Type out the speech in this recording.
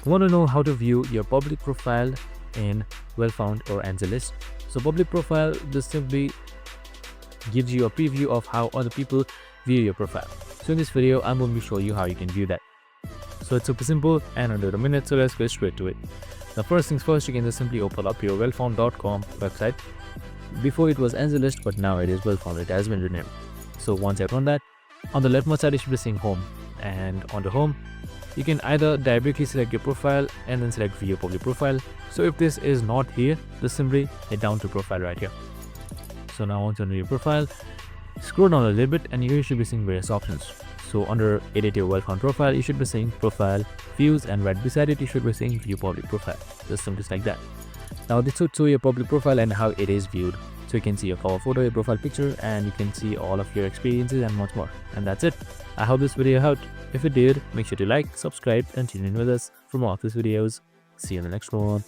Want to know how to view your public profile in Well-Found or AngelList? So public profile, this simply gives you a preview of how other people view your profile. So in this video, I'm going to show you how you can view that. So it's super simple and under a minute, so let's get straight to it. Now first things first, you can just simply open up your wellfound.com website. Before it was AngelList, but now it is Well-Found. It has been renamed. So once you have done that, on the leftmost side you should be seeing home, and on the home you can either directly select your profile and then select view public profile. So if this is not here, just simply head down to profile right here. So now once you're on your profile, scroll down a little bit and here you should be seeing various options. So under edit your Well-Found profile, you should be seeing profile views, and right beside it you should be seeing view public profile. Just simply like that. Now this would show your public profile and how it is viewed. So you can see your cover photo, your profile picture, and you can see all of your experiences and much more. And that's it. I hope this video helped. If it did, make sure to like, subscribe, and tune in with us for more of these videos. See you in the next one.